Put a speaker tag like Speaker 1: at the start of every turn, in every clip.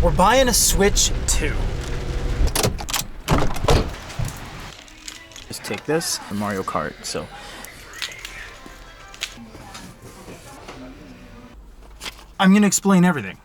Speaker 1: We're buying a Switch 2. Just take this, Mario Kart, so. I'm gonna explain everything.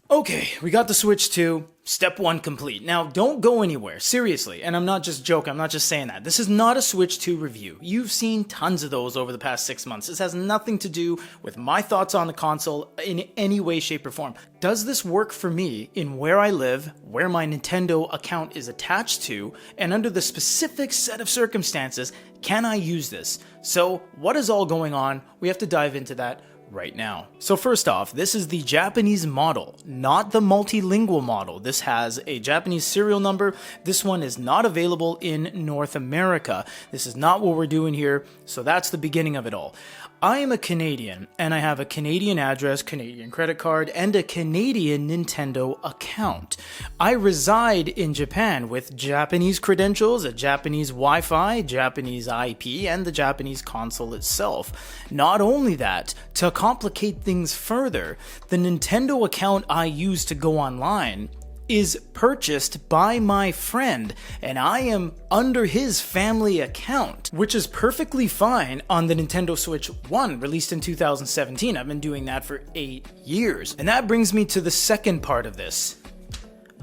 Speaker 1: Okay, we got the Switch 2. Step 1 complete. Now, don't go anywhere, seriously, and I'm not just joking, I'm not just saying that. This is not a Switch 2 review. You've seen tons of those over the past 6 months. This has nothing to do with my thoughts on the console in any way, shape, or form. Does this work for me in where I live, where my Nintendo account is attached to, and under the specific set of circumstances, can I use this? So, what is all going on? We have to dive into that right now. So first off, this is the Japanese model, not the multilingual model. This has a Japanese serial number. This one is not available in North America. This is not what we're doing here, so that's the beginning of it all. I am a Canadian, and I have a Canadian address, Canadian credit card, and a Canadian Nintendo account. I reside in Japan with Japanese credentials, a Japanese Wi-Fi, Japanese IP, and the Japanese console itself. Not only that, to complicate things further, the Nintendo account I use to go online is purchased by my friend, and I am under his family account, which is perfectly fine on the Nintendo Switch 1, released in 2017. I've been doing that for 8 years. And that brings me to the second part of this: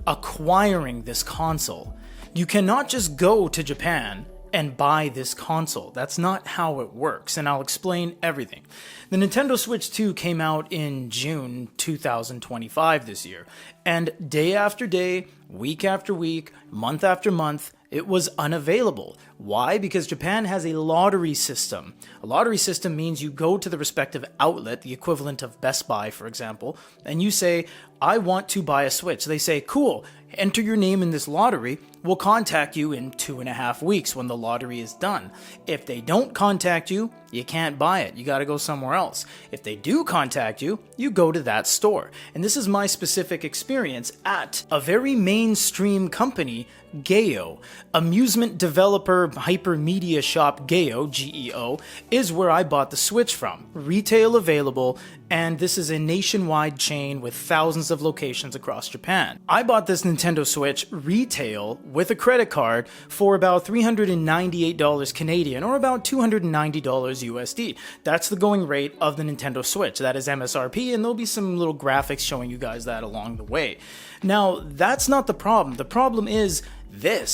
Speaker 1: acquiring this console. You cannot just go to Japan and buy this console. That's not how it works, and I'll explain everything. The Nintendo Switch 2 came out in June 2025 this year, and day after day, week after week, month after month, it was unavailable. Why? Because Japan has a lottery system. A lottery system means you go to the respective outlet, the equivalent of Best Buy, for example, and you say, I want to buy a Switch. They say, cool, enter your name in this lottery. We'll contact you in 2.5 weeks when the lottery is done. If they don't contact you, you can't buy it. You gotta go somewhere else. If they do contact you, you go to that store. And this is my specific experience at a very mainstream company, Geo. Amusement developer hypermedia shop Geo, G-E-O, is where I bought the Switch from. Retail available, and this is a nationwide chain with thousands of locations across Japan. I bought this Nintendo Switch retail with a credit card for about $398 Canadian, or about $290 USD. That's the going rate of the Nintendo Switch. That is MSRP, and there'll be some little graphics showing you guys that along the way. Now, that's not the problem. The problem is this.